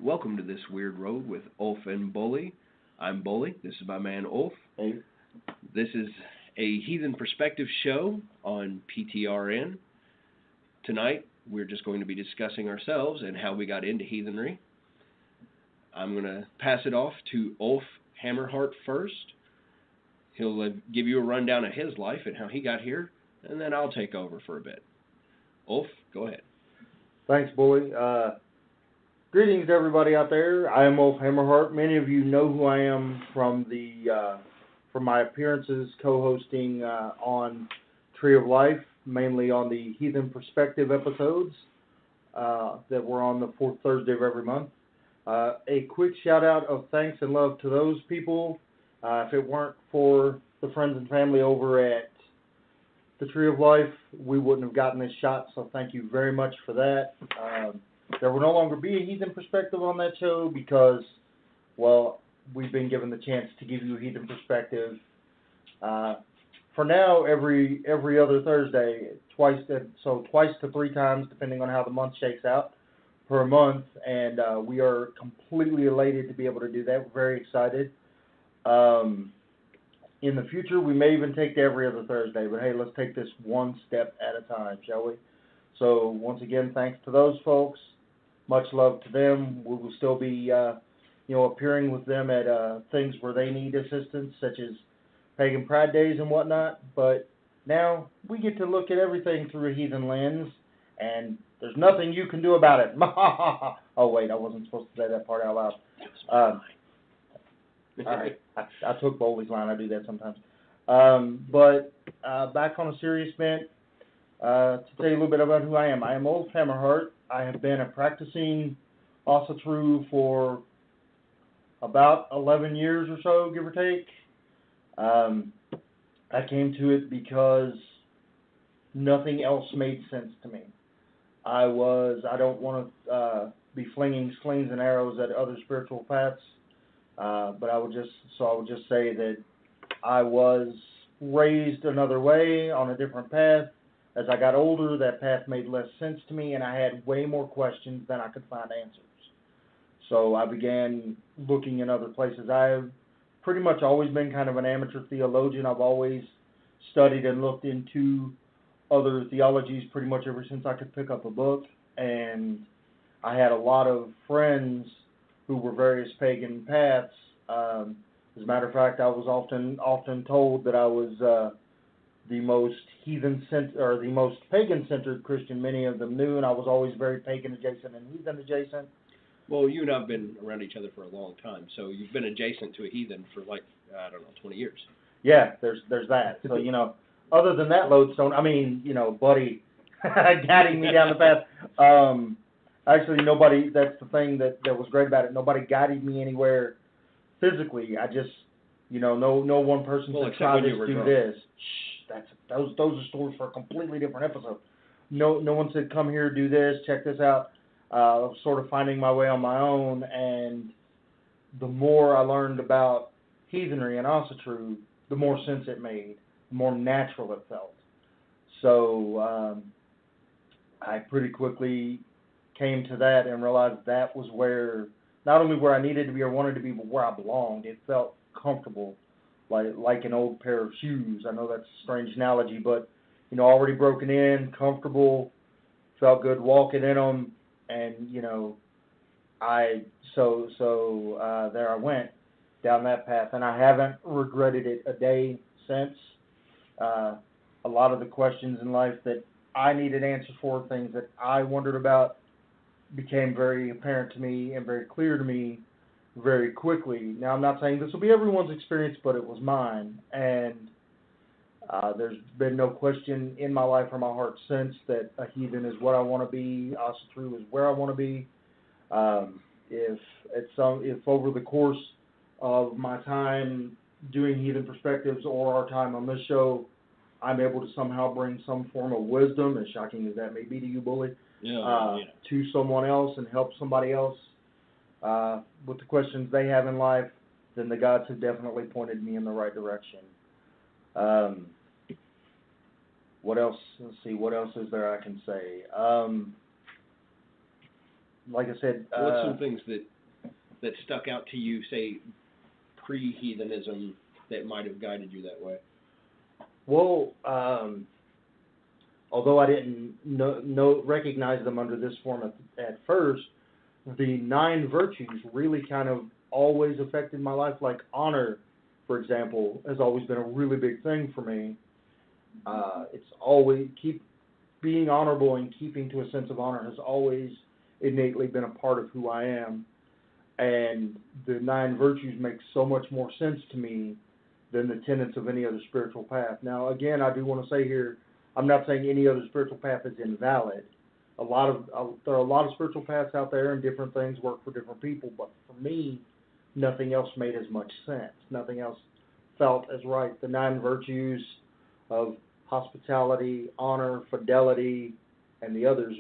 Welcome to This Wyrd Road with Ulf and Boli. I'm Boli. This is my man Ulf. Hey. This is a Heathen Perspective show on PTRN. Tonight, we're just going to be discussing ourselves and how we got into heathenry. I'm going to pass it off to Ulf Hammerheart first. He'll give you a rundown of his life and how he got here, and then I'll take over for a bit. Ulf, go ahead. Thanks, Boli. Greetings to everybody out there. I am Ulf Hammerheart. Many of you know who I am from my appearances co-hosting on Tree of Life, mainly on the Heathen Perspective episodes that were on the fourth Thursday of every month. A quick shout out of thanks and love to those people. If it weren't for the friends and family over at the Tree of Life, we wouldn't have gotten this shot, so thank you very much for that. There will no longer be a Heathen Perspective on that show because, well, we've been given the chance to give you a Heathen Perspective. For now, every other Thursday, twice to three times, depending on how the month shakes out, per month, and we are completely elated to be able to do that. We're very excited. In the future, we may even take to every other Thursday, but hey, let's take this one step at a time, shall we? So, once again, thanks to those folks. Much love to them. We will still be, appearing with them at things where they need assistance, such as Pagan Pride Days and whatnot. But now we get to look at everything through a heathen lens, and there's nothing you can do about it. Oh, wait, I wasn't supposed to say that part out loud. All right, I took Boli's line. I do that sometimes. But back on a serious bent, to tell you a little bit about who I am. I am Ulf Hammerheart. I have been a practicing Asatru for about 11 years or so, give or take. I came to it because nothing else made sense to me. I don't want to be flinging slings and arrows at other spiritual paths, but I would just say that I was raised another way on a different path. As I got older, that path made less sense to me, and I had way more questions than I could find answers. So I began looking in other places. I've pretty much always been kind of an amateur theologian. I've always studied and looked into other theologies pretty much ever since I could pick up a book. And I had a lot of friends who were various pagan paths. As a matter of fact, I was often told that I was the most the most pagan-centered Christian many of them knew, and I was always very pagan-adjacent and heathen-adjacent. Well, you and I have been around each other for a long time, so you've been adjacent to a heathen for 20 years. Yeah, there's that. So, other than that lodestone, buddy guiding me down the path. Actually, nobody, that's the thing that was great about it. Nobody guided me anywhere physically. I just, no one person said, try this, do this. Those are stories for a completely different episode. No one said, come here, do this, check this out. I was sort of finding my way on my own, and the more I learned about heathenry and Asatru, the more sense it made, the more natural it felt. So I pretty quickly came to that and realized that was where, not only where I needed to be or wanted to be, but where I belonged. It felt comfortable. Like an old pair of shoes. I know that's a strange analogy, but, already broken in, comfortable, felt good walking in them, and, there I went down that path, and I haven't regretted it a day since. A lot of the questions in life that I needed answers for, things that I wondered about, became very apparent to me and very clear to me very quickly. Now, I'm not saying this will be everyone's experience, but it was mine. And there's been no question in my life or my heart since that a heathen is what I want to be. Asatru is where I want to be. If over the course of my time doing Heathen Perspectives or our time on this show, I'm able to somehow bring some form of wisdom, as shocking as that may be to you, Boli, to someone else and help somebody else with the questions they have in life, then the gods have definitely pointed me in the right direction. What else? Let's see. What else is there I can say? Like I said, what's some things that that stuck out to you, say, pre-heathenism, that might have guided you that way? Well, although I didn't recognize them under this form at first, the 9 virtues really kind of always affected my life. Like honor, for example, has always been a really big thing for me. It's always being honorable and keeping to a sense of honor has always innately been a part of who I am. And the 9 virtues make so much more sense to me than the tenets of any other spiritual path. Now, again, I do want to say here, I'm not saying any other spiritual path is invalid. There are a lot of spiritual paths out there, and different things work for different people. But for me, nothing else made as much sense. Nothing else felt as right. The 9 virtues of hospitality, honor, fidelity, and the others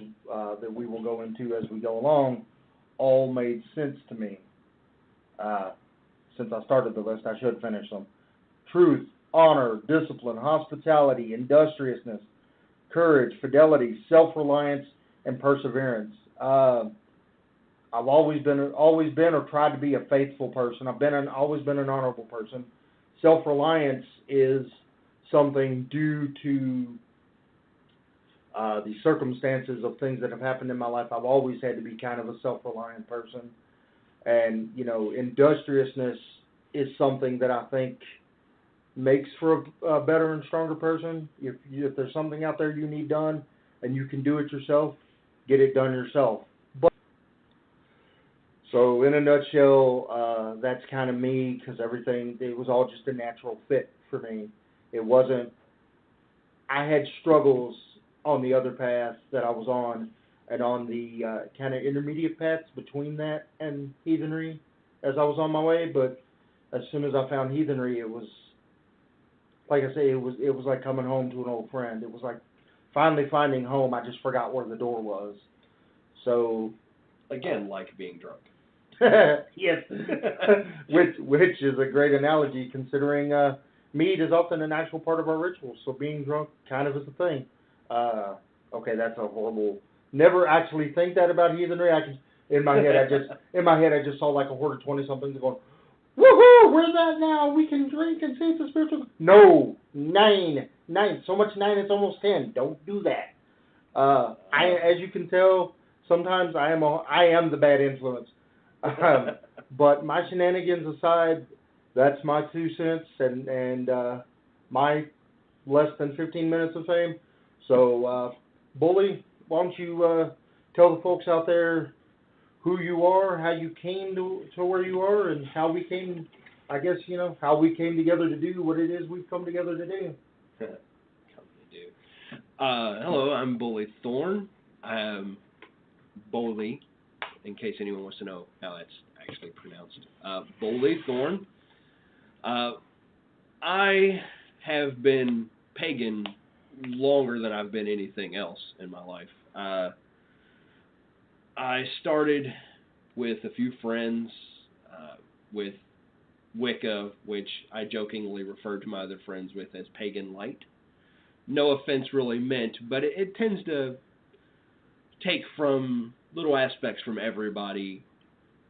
that we will go into as we go along, all made sense to me. Since I started the list, I should finish them. Truth, honor, discipline, hospitality, industriousness, courage, fidelity, self-reliance, and perseverance. I've always been or tried to be a faithful person. I've always been an honorable person. Self-reliance is something due to the circumstances of things that have happened in my life. I've always had to be kind of a self-reliant person. And, industriousness is something that I think makes for a better and stronger person. If there's something out there you need done and you can do it yourself, get it done yourself. So in a nutshell, that's kind of me, because it was all just a natural fit for me. It wasn't, I had struggles on the other path that I was on, and on the kind of intermediate paths between that and heathenry as I was on my way. But as soon as I found heathenry, it was, like I say, it was like coming home to an old friend. It was like finally finding home. I just forgot where the door was. So, again, like being drunk. Yes, which is a great analogy, considering mead is often an actual part of our rituals. So being drunk kind of is a thing. Okay, that's a horrible. Never actually think that about heathenry. In my head I just saw like a horde of 20-somethings going, woohoo! We're that now. We can drink and say it's a spiritual. No, 9. So much 9, it's almost 10. Don't do that. As you can tell, sometimes I am the bad influence. But my shenanigans aside, that's my 2 cents and my less than 15 minutes of fame. So, Boli, why don't you tell the folks out there who you are, how you came to where you are, and how we came, how we came together to do what it is we've come together to do. Hello, I'm Boli Thorn. Boli, in case anyone wants to know how that's actually pronounced. Boli Thorn. I have been pagan longer than I've been anything else in my life. I started with a few friends with Wicca, which I jokingly referred to my other friends with as pagan light. No offense really meant, but it tends to take from little aspects from everybody,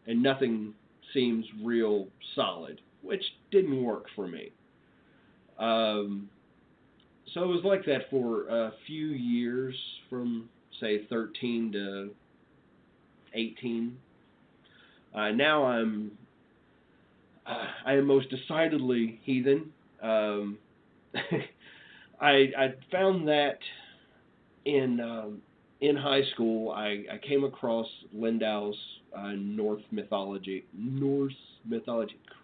and nothing seems real solid, which didn't work for me. So it was like that for a few years, from say 13 to 18. Now I am most decidedly heathen. I found that in high school, I came across Lindau's Norse mythology.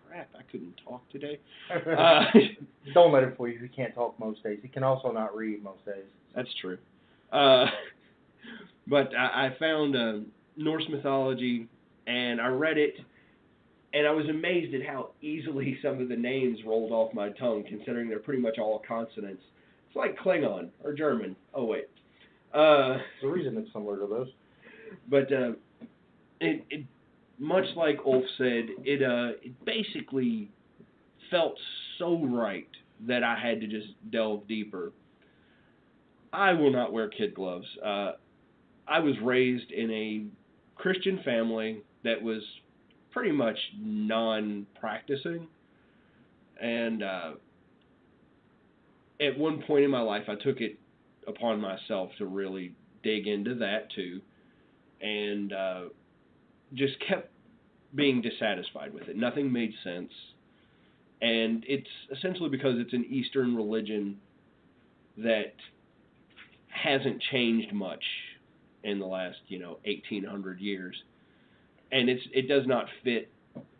Crap, I couldn't talk today. Don't let it fool you. He can't talk most days. He can also not read most days. That's true. But I found Norse mythology, and I read it, and I was amazed at how easily some of the names rolled off my tongue, considering they're pretty much all consonants. It's like Klingon or German. Oh, wait. There's a reason it's similar to those. But it much like Ulf said, it basically felt so right that I had to just delve deeper. I will not wear kid gloves. I was raised in a Christian family that was pretty much non-practicing. And at one point in my life, I took it upon myself to really dig into that too, and just kept being dissatisfied with it. Nothing made sense. And it's essentially because it's an Eastern religion that hasn't changed much in the last, 1,800 years. And it does not fit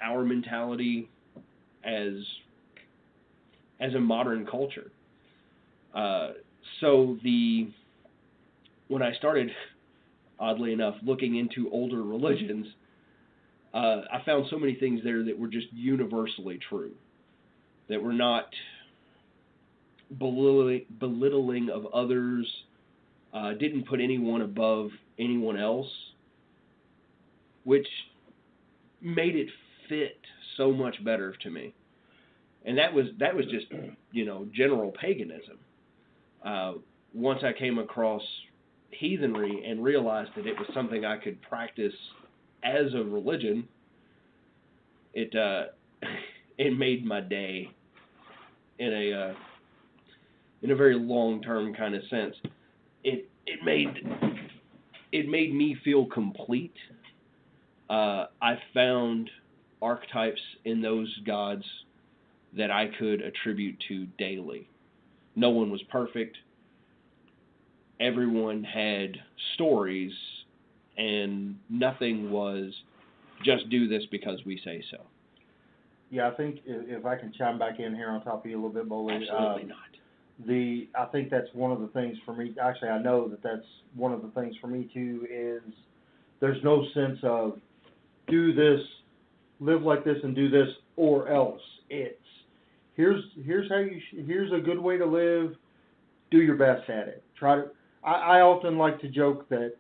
our mentality as a modern culture. So when I started, oddly enough, looking into older religions, I found so many things there that were just universally true, that were not belittling of others, didn't put anyone above anyone else, which made it fit so much better to me. And that was just, general paganism. Once I came across heathenry and realized that it was something I could practice as a religion, it made my day in a very long-term kind of sense. It made me feel complete. I found archetypes in those gods that I could attribute to daily. No one was perfect. Everyone had stories, and nothing was just do this because we say so. Yeah, I think if I can chime back in here on top of you a little bit, Boli. Absolutely not. I think that's one of the things for me. Actually, I know that's one of the things for me too. Is there's no sense of do this, live like this, and do this, or else. It's here's a good way to live. Do your best at it. Try to. I often like to joke that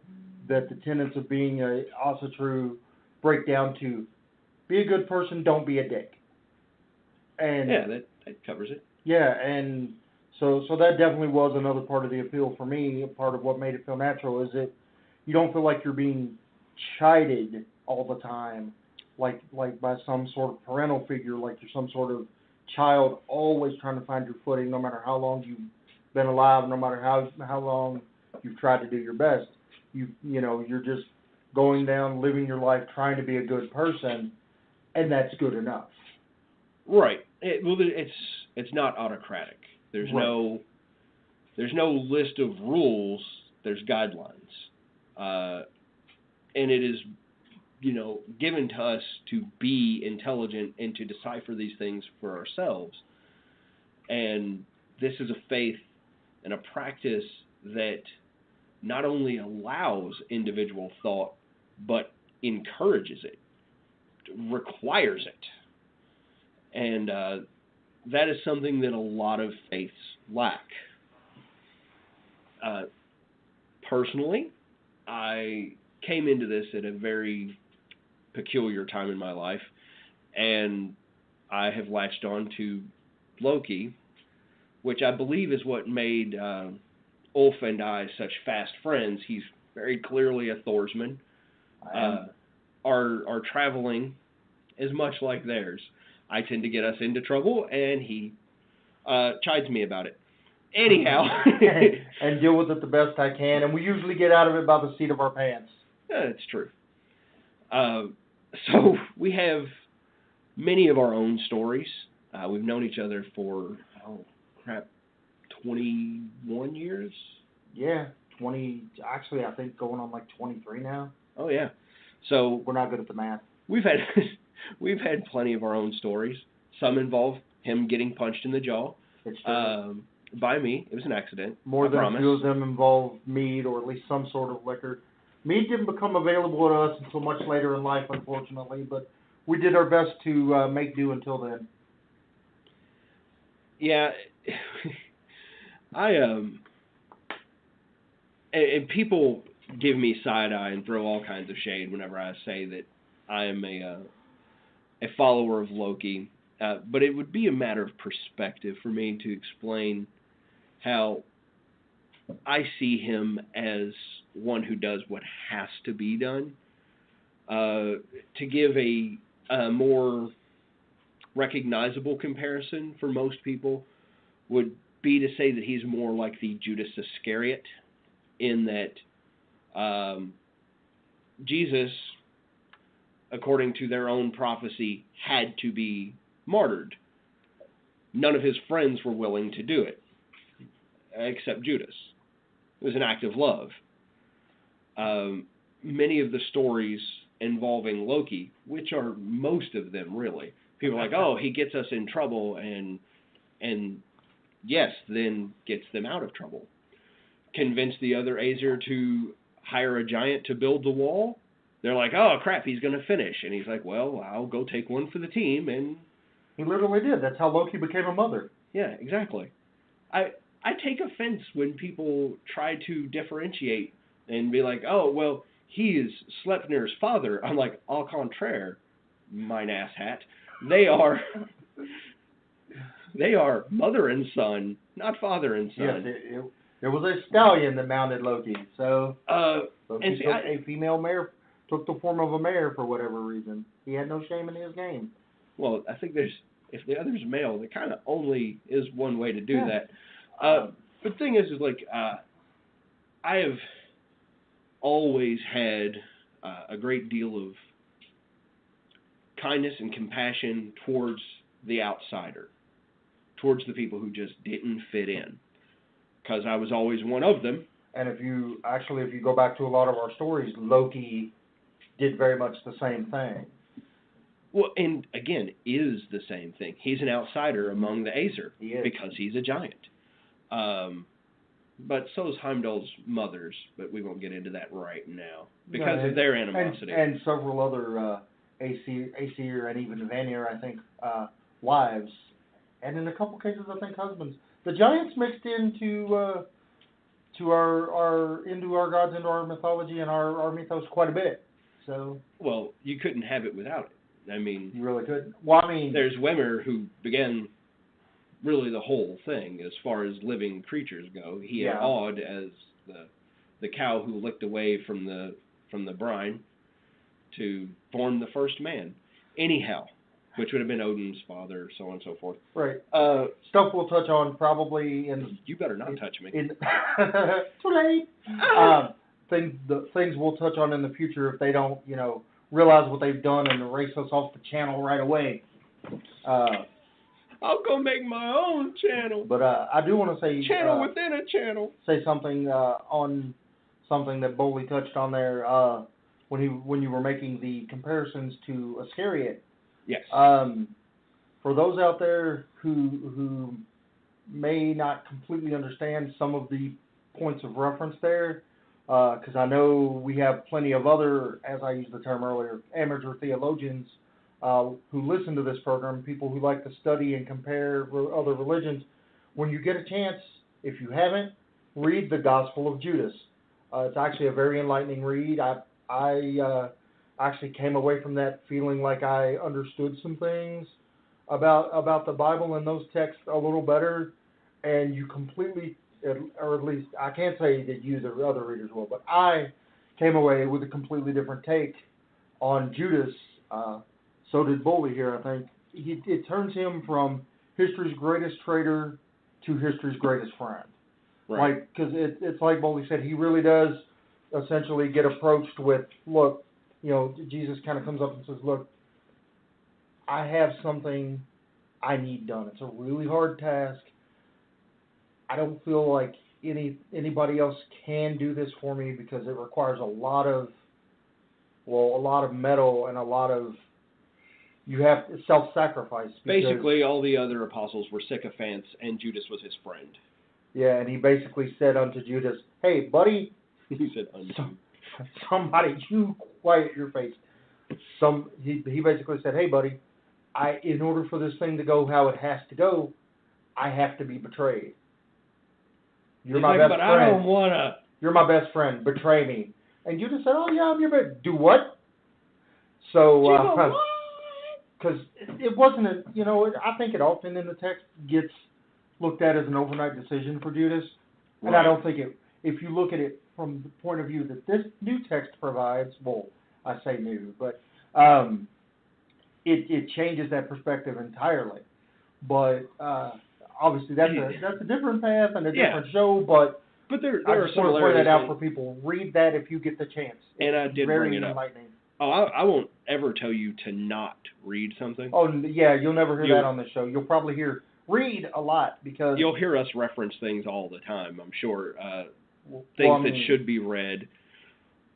the tenets of being a Asatru break down to be a good person, don't be a dick. And yeah, that covers it. Yeah, and so that definitely was another part of the appeal for me. Part of what made it feel natural is that you don't feel like you're being chided all the time, like by some sort of parental figure, like you're some sort of child always trying to find your footing, no matter how long you've been alive, no matter how long you've tried to do your best. You're just going down, living your life, trying to be a good person, and that's good enough. Right. It's not autocratic. There's right. no list of rules. There's guidelines, and it is given to us to be intelligent and to decipher these things for ourselves. And this is a faith and a practice that not only allows individual thought, but encourages it, requires it. And that is something that a lot of faiths lack. Personally, I came into this at a very peculiar time in my life, and I have latched on to Loki, which I believe is what made Ulf and I such fast friends. He's very clearly a Thorsman. Our traveling is much like theirs. I tend to get us into trouble, and he chides me about it. Anyhow. and deal with it the best I can, and we usually get out of it by the seat of our pants. Yeah, that's true. So we have many of our own stories. We've known each other for, 21 years? Yeah, 20, actually I think going on like 23 now. Oh yeah. So we're not good at the math. We've had plenty of our own stories. Some involve him getting punched in the jaw. It's true. By me. It was an accident. More than a few of them involve mead or at least some sort of liquor. Mead didn't become available to us until much later in life, unfortunately, but we did our best to make do until then. Yeah. And people give me side eye and throw all kinds of shade whenever I say that I am a follower of Loki, but it would be a matter of perspective for me to explain how I see him as one who does what has to be done. To give a a more recognizable comparison for most people would be to say that he's more like the Judas Iscariot, in that Jesus, according to their own prophecy, had to be martyred. None of his friends were willing to do it, except Judas. It was an act of love. Many of the stories involving Loki, which are most of them really, people are like, oh, he gets us in trouble, and yes, then gets them out of trouble. Convince the other Aesir to hire a giant to build the wall. They're like, oh crap, he's going to finish. And he's like, well, I'll go take one for the team. And he literally did. That's how Loki became a mother. Yeah, exactly. I take offense when people try to differentiate and be like, oh, well, he is Sleipnir's father. I'm like, au contraire, mine ass hat. They are mother and son, not father and son. Yes, it was a stallion that mounted Loki. So Loki took a female mare, took the form of a mare for whatever reason. He had no shame in his game. Well, I think if the other's male, there kind of only is one way to do that. But the thing is like, I have always had a great deal of kindness and compassion towards the outsider, towards the people who just didn't fit in, because I was always one of them. And if you go back to a lot of our stories, Loki did very much the same thing. Well, and again, is the same thing. He's an outsider among the Aesir because he's a giant. But so is Heimdall's mothers, but we won't get into that right now because of their animosity. And several other Aesir and even Vanir, I think, wives, and in a couple cases, I think husbands. The giants mixed into our gods, into our mythology, and our mythos quite a bit. So. Well, you couldn't have it without it. I mean, you really couldn't. Well, I mean, there's Wyrd who began really the whole thing as far as living creatures go. He had Odd as the cow who licked away from the brine to form the first man. Anyhow, which would have been Odin's father, so on and so forth. Right. Stuff we'll touch on probably in. You better not touch me. Too late. Things we'll touch on in the future if they don't, realize what they've done and erase us off the channel right away. I'll go make my own channel. But I do want to say channel within a channel. Say something on something that Boli touched on there when you were making the comparisons to Iscariot. Yes. For those out there who may not completely understand some of the points of reference there, because I know we have plenty of other, as I used the term earlier, amateur theologians who listen to this program, people who like to study and compare other religions. When you get a chance, if you haven't, read the Gospel of Judas. It's actually a very enlightening read. I actually came away from that feeling like I understood some things about the Bible and those texts a little better, and you completely, or at least I can't say that you, the other readers will, but I came away with a completely different take on Judas. So did Boli here, I think. It turns him from history's greatest traitor to history's greatest friend. Right. Like, because it's like Boli said, he really does essentially get approached with, look, Jesus kind of comes up and says, look, I have something I need done. It's a really hard task. I don't feel like anybody else can do this for me because it requires a lot of metal and a lot of, you have self-sacrifice. Basically, all the other apostles were sycophants, and Judas was his friend. Yeah, and he basically said unto Judas, hey, buddy. He said unto. Somebody, you quiet your face. He basically said, hey, buddy, in order for this thing to go how it has to go, I have to be betrayed. You're my best friend. But I don't want to. You're my best friend. Betray me. And Judas said, oh, yeah, I'm your best. Do what? So, because it wasn't I think it often in the text gets looked at as an overnight decision for Judas. Right. And I don't think if you look at it from the point of view that this new text provides, well, I say new, but it changes that perspective entirely. But obviously that's a different path and a different show. But there I are just want to point similarities. that out for people. Read that if you get the chance. And I did very bring it up. enlightening. Oh, I won't ever tell you to not read something. Oh yeah, you'll never hear that on the show. You'll probably hear read a lot because you'll hear us reference things all the time. I'm sure things that should be read,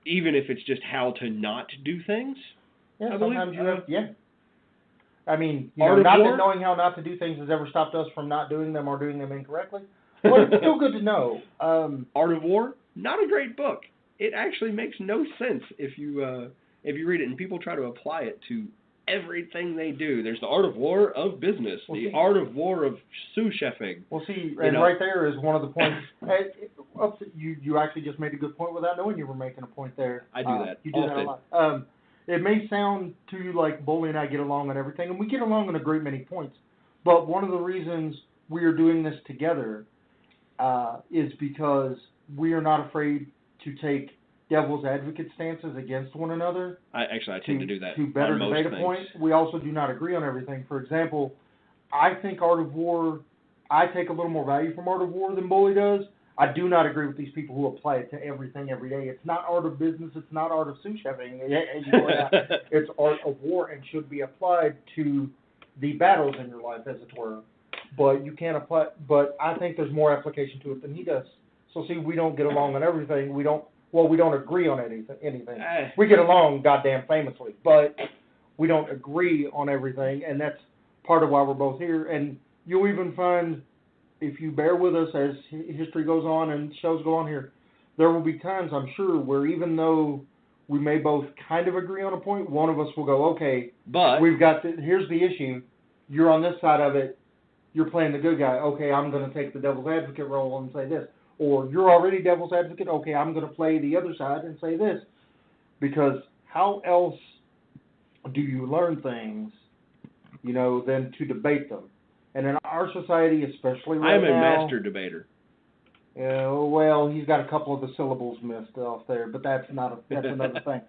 even if it's just how to not do things. Yeah, I sometimes believe, you have. Yeah. I mean, Art of not War? that knowing how not to do things has ever stopped us from not doing them or doing them incorrectly, but it's still good to know. Art of War, not a great book. It actually makes no sense if you read it, and people try to apply it to everything they do. There's the Art of War of business, Art of War of sous chefing. Well, see, and right there is one of the points. You actually just made a good point without knowing you were making a point there. I do that. You do often. that a lot. It may sound to you like Boli and I get along on everything, and we get along on a great many points. But one of the reasons we are doing this together is because we are not afraid to take devil's advocate stances against one another. I tend to do that. To better debate a point. We also do not agree on everything. For example, I think Art of War, I take a little more value from Art of War than Boli does. I do not agree with these people who apply it to everything every day. It's not art of business. It's not art of sous chefing. It's art of war and should be applied to the battles in your life, as it were. But you can't apply. But I think there's more application to it than he does. So see, we don't get along on everything. We don't agree on anything. We get along goddamn famously, but we don't agree on everything, and that's part of why we're both here. And you'll even find, if you bear with us as history goes on and shows go on here, there will be times, I'm sure, where even though we may both kind of agree on a point, one of us will go, okay, but we've got here's the issue. You're on this side of it. You're playing the good guy. Okay, I'm going to take the devil's advocate role and say this. Or you're already devil's advocate. Okay, I'm going to play the other side and say this. Because how else do you learn things, than to debate them? And in our society, especially right now... I'm a master debater. Well, he's got a couple of the syllables missed off there, but that's another thing.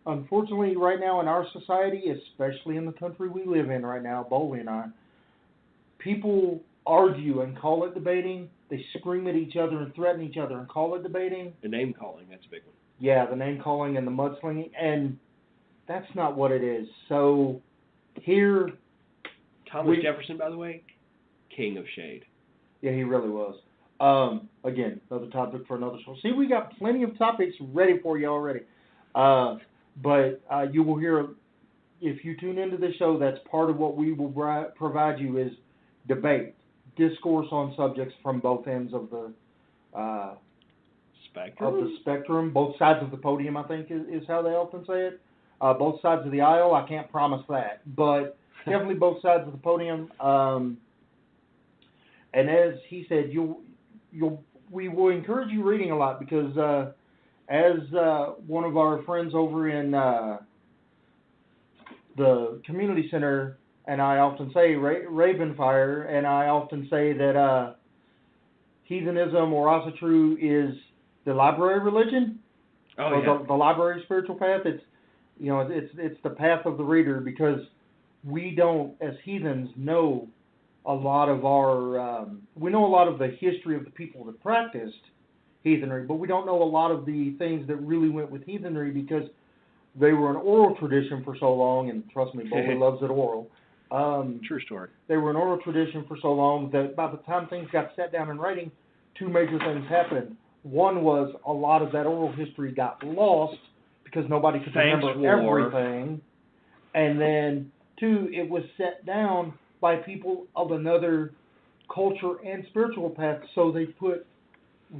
Unfortunately, right now in our society, especially in the country we live in right now, Boli and I, people argue and call it debating. They scream at each other and threaten each other and call it debating. The name calling, that's a big one. Yeah, the name calling and the mudslinging, and that's not what it is. So here... Thomas Jefferson, by the way, king of shade. Yeah, he really was. Again, another topic for another show. See, we got plenty of topics ready for you already. But you will hear, if you tune into the show, that's part of what we will provide you is debate, discourse on subjects from both ends of the spectrum. Both sides of the podium, I think, is how they often say it. Both sides of the aisle, I can't promise that, but definitely both sides of the podium. And as he said, we will encourage you reading a lot because as one of our friends over in the community center, and I often say Ravenfire, and I often say that heathenism or Asatru is the library religion, the library spiritual path. It's it's the path of the reader because we don't, as heathens, know a lot of we know a lot of the history of the people that practiced heathenry, but we don't know a lot of the things that really went with heathenry because they were an oral tradition for so long, and trust me, Boli loves it oral. True story. They were an oral tradition for so long that by the time things got set down in writing, two major things happened. One was a lot of that oral history got lost because nobody could remember everything. And then, two, it was set down by people of another culture and spiritual path, so they put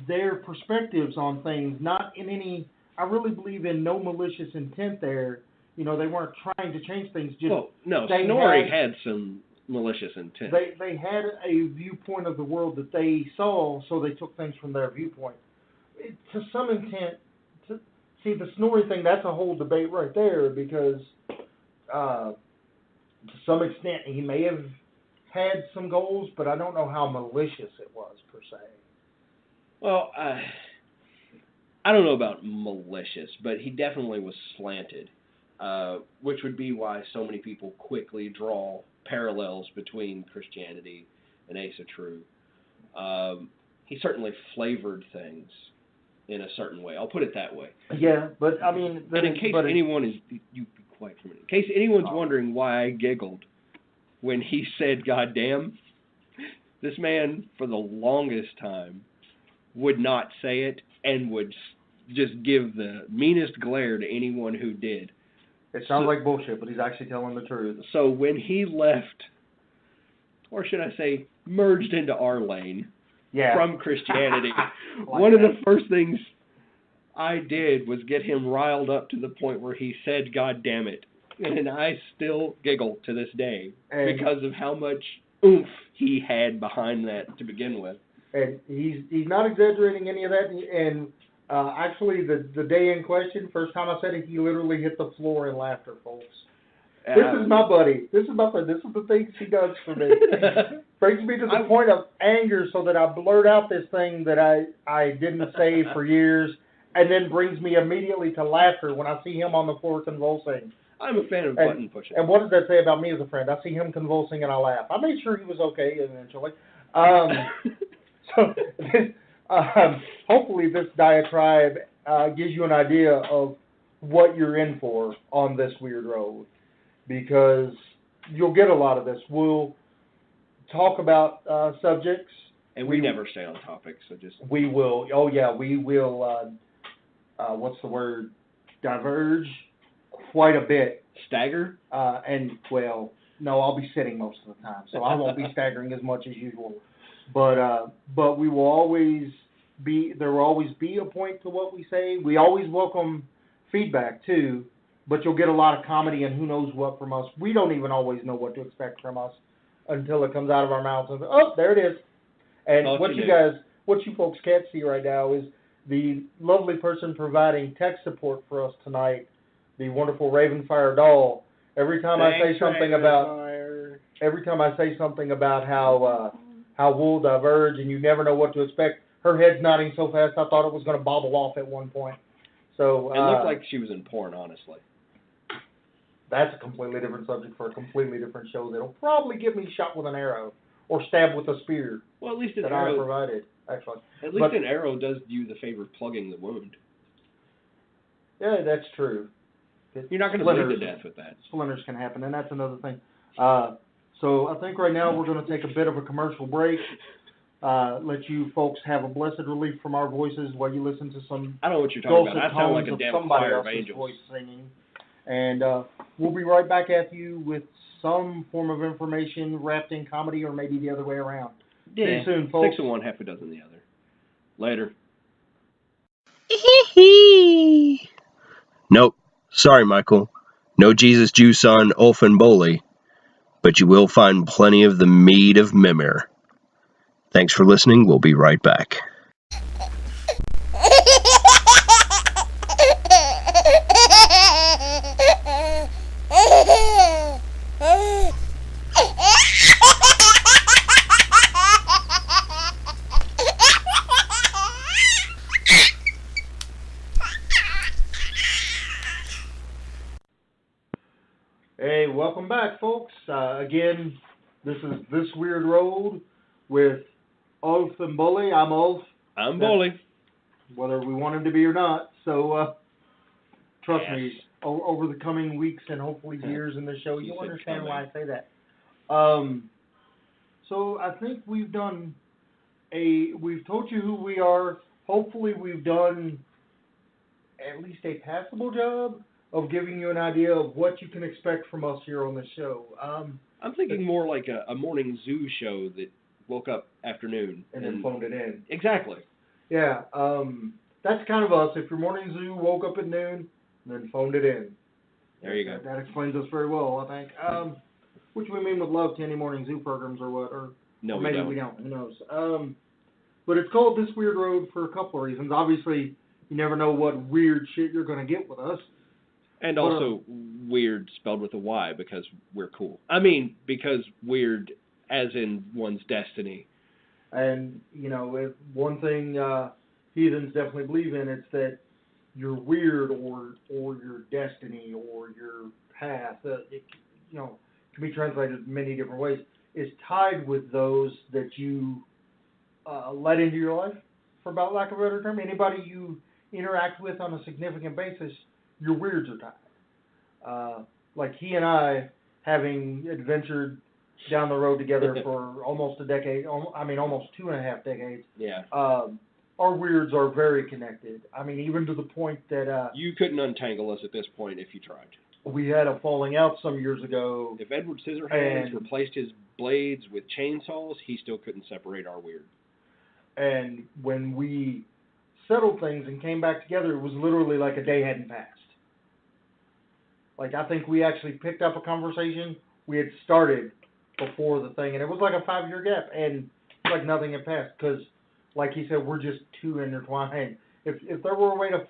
their perspectives on things, not in any, I really believe in no malicious intent there. They weren't trying to change things. Snorri had some malicious intent. They had a viewpoint of the world that they saw, so they took things from their viewpoint. To some intent, see, the Snorri thing, that's a whole debate right there because to some extent he may have had some goals, but I don't know how malicious it was per se. Well, I don't know about malicious, but he definitely was slanted. which would be why so many people quickly draw parallels between Christianity and Asa True. He certainly flavored things in a certain way. I'll put it that way. Yeah, but I mean... And in case anyone is... You be quiet for a minute. In case anyone's wondering why I giggled when he said, "God damn," this man, for the longest time, would not say it and would just give the meanest glare to anyone who did. It sounds like bullshit, but he's actually telling the truth. So when he left, or should I say, merged into our lane from Christianity, one of the first things I did was get him riled up to the point where he said, "God damn it." And I still giggle to this day because of how much oomph he had behind that to begin with. And he's not exaggerating any of that. And actually, the day in question, first time I said it, he literally hit the floor in laughter, folks. This is my buddy. This is the things he does for me. Brings me to the point of anger so that I blurt out this thing that I didn't say for years, and then brings me immediately to laughter when I see him on the floor convulsing. I'm a fan of button pushing. And what does that say about me as a friend? I see him convulsing and I laugh. I made sure he was okay eventually. Hopefully this diatribe gives you an idea of what you're in for on this Wyrd Road, because you'll get a lot of this. We'll talk about subjects. And we never stay on topic, so just... We will. Oh, yeah, we will, what's the word? Diverge quite a bit. Stagger? Well, no, I'll be sitting most of the time, so I won't be staggering as much as usual. But we will always be, there will always be a point to what we say. We always welcome feedback, too, but you'll get a lot of comedy and who knows what from us. We don't even always know what to expect from us until it comes out of our mouths and, oh, there it is. And what you folks can't see right now is the lovely person providing tech support for us tonight, the wonderful Ravenfire doll. Every time I say something about how we'll diverge and you never know what to expect, her head's nodding so fast I thought it was going to bobble off at one point. So it looked like she was in porn, honestly. That's a completely different subject for a completely different show that'll probably get me shot with an arrow or stabbed with a spear. Well, at least an arrow I provided, actually. At least an arrow does you the favor of plugging the wound. Yeah, that's true. You're not going to bleed to death with that. Splinters can happen, and that's another thing. So I think right now we're going to take a bit of a commercial break. Let you folks have a blessed relief from our voices while you listen to some... I don't know what you're talking about. I sound like a damn choir of angels. Voice singing. And we'll be right back at you with some form of information wrapped in comedy, or maybe the other way around. Yeah. See you soon, folks. 6 of one, half a dozen the other. Later. Nope. Sorry, Michael. No Jesus juice on Ulf and Boli, but you will find plenty of the mead of Mimir. Thanks for listening. We'll be right back. Hey, welcome back, folks. Again, this is ThisWyrdRoad Road with Ulf and Boli. I'm Ulf. I'm Boli. Whether we want him to be or not. So, trust me, over the coming weeks and hopefully years in the show, you'll understand why I say that. So, I think we've told you who we are. Hopefully, we've done at least a passable job of giving you an idea of what you can expect from us here on the show. I'm thinking more like a morning zoo show that woke up afternoon. And then phoned it in. Exactly. Yeah, that's kind of us. If your morning zoo woke up at noon, then phoned it in. There you go. That explains us very well, I think. Which we mean with love to any morning zoo programs or what? Or no, maybe we don't. Who knows? But it's called ThisWyrdRoad Road for a couple of reasons. Obviously, you never know what weird shit you're going to get with us. And also, weird spelled with a Y, because we're cool. I mean, because weird as in one's destiny. And, if one thing heathens definitely believe in, it's that your weird or your destiny or your path, it, you know, can be translated many different ways, is tied with those that you let into your life, for about lack of a better term. Anybody you interact with on a significant basis, your weirds are tied. Like he and I, having adventured down the road together for almost a decade, almost 2.5 decades. Yeah. Our weirds are very connected. I mean, even to the point that you couldn't untangle us at this point if you tried. We had a falling out some years ago. If Edward Scissorhands replaced his blades with chainsaws, he still couldn't separate our weird. And when we settled things and came back together, it was literally like a day hadn't passed. Like, I think we actually picked up a conversation we had started before the thing, and it was like a 5-year gap, and like nothing had passed, because, like he said, we're just too intertwined. If there were a way to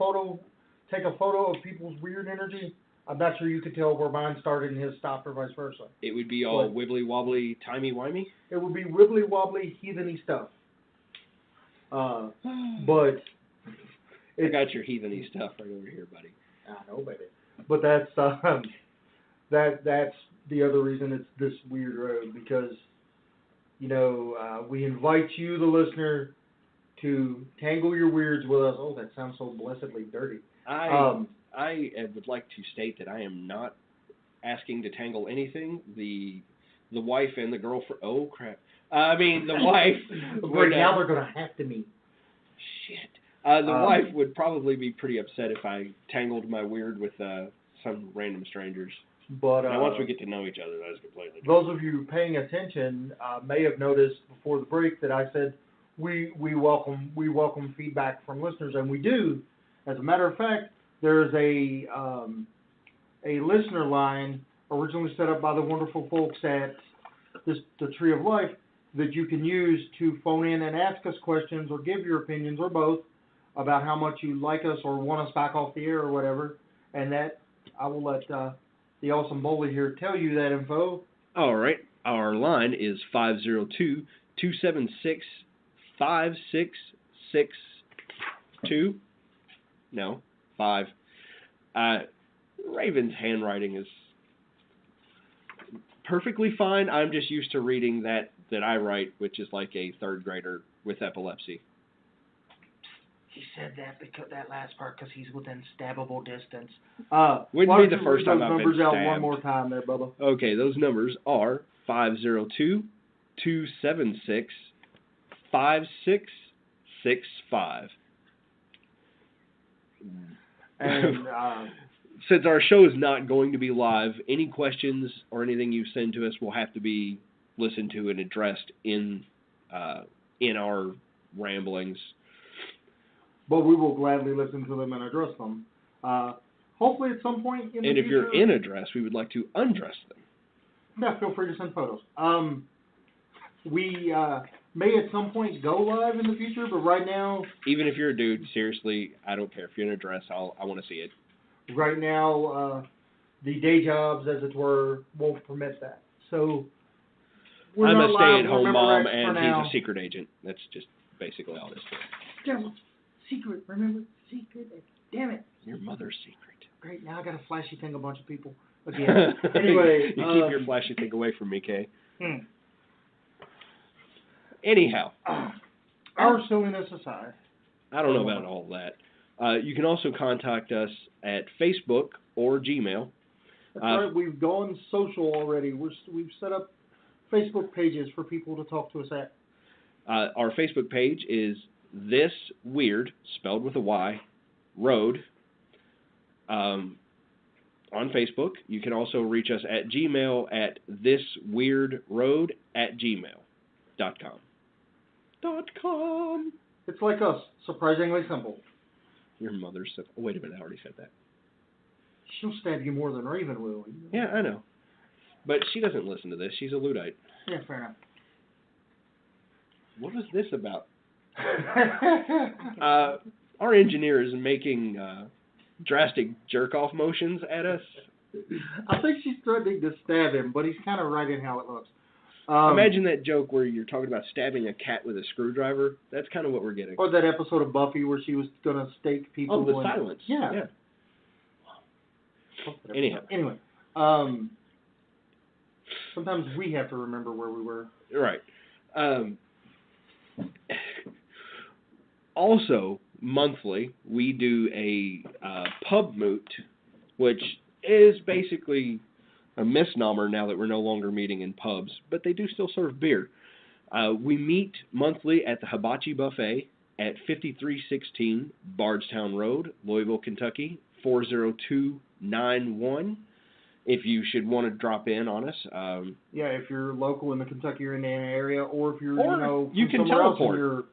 take a photo of people's weird energy, I'm not sure you could tell where mine started and his stopped, or vice versa. It would be all wibbly wobbly, timey wimey. It would be wibbly wobbly, heatheny stuff. But I got your heatheny stuff right over here, buddy. I know, baby. But that's that's the other reason it's this weird road, because we invite you, the listener, to tangle your weirds with us. Oh, that sounds so blessedly dirty. I would like to state that I am not asking to tangle anything. The wife and the girlfriend. Oh crap! The wife. Right now they're gonna have to meet. Shit. The wife would probably be pretty upset if I tangled my weird with some random strangers. But now, once we get to know each other, that is completely different. Those of you paying attention may have noticed before the break that I said we welcome feedback from listeners, and we do. As a matter of fact, there's a listener line originally set up by the wonderful folks at the Tree of Life that you can use to phone in and ask us questions or give your opinions or both about how much you like us or want us back off the air or whatever. And that I will let the awesome Boli here tell you that info. All right. Our line is 502-276-5662. No, 5. Raven's handwriting is perfectly fine. I'm just used to reading that I write, which is like a 3rd grader with epilepsy. He said that because that last part because he's within stabbable distance. Wouldn't be the first time I've been stabbed. Numbers out one more time there, Bubba. Okay, those numbers are 502-276-5665. And since our show is not going to be live, any questions or anything you send to us will have to be listened to and addressed in our ramblings. But we will gladly listen to them and address them. Hopefully at some point in the future. And if you're in a dress, we would like to undress them. Yeah, feel free to send photos. We may at some point go live in the future, but right now... Even if you're a dude, seriously, I don't care. If you're in a dress, I want to see it. Right now, the day jobs, as it were, won't permit that. So, I'm a stay-at-home mom, and he's a secret agent. That's just basically all this is. Secret, remember? Secret. Damn it. Your mother's secret. Great, now I got a flashy thing a bunch of people again. Anyway. You keep your flashy thing away from me, Kay. Anyhow. Our silliness aside. I don't know about all that. You can also contact us at Facebook or Gmail. That's right, we've gone social already. We've set up Facebook pages for people to talk to us at. Our Facebook page is ThisWyrdRoad, spelled with a Y, Road, on Facebook. You can also reach us at Gmail at thiswyrdroad@gmail.com. It's like us, surprisingly simple. Your mother's... Oh, wait a minute, I already said that. She'll stab you more than Raven will. Yeah, I know. But she doesn't listen to this. She's a Luddite. Yeah, fair enough. What was this about? Our engineer is making drastic jerk-off motions at us. I think she's threatening to stab him, but he's kind of right in how it looks. Imagine that joke where you're talking about stabbing a cat with a screwdriver. That's kind of what we're getting. Or that episode of Buffy where she was going to stake people. Oh, the silence. Yeah. Anyhow. Anyway. Sometimes we have to remember where we were. Right. Also, monthly, we do a pub moot, which is basically a misnomer now that we're no longer meeting in pubs, but they do still serve beer. We meet monthly at the Hibachi Buffet at 5316 Bardstown Road, Louisville, Kentucky, 40291. If you should want to drop in on us. Yeah, if you're local in the Kentucky or Indiana area, or if you're, you can teleport.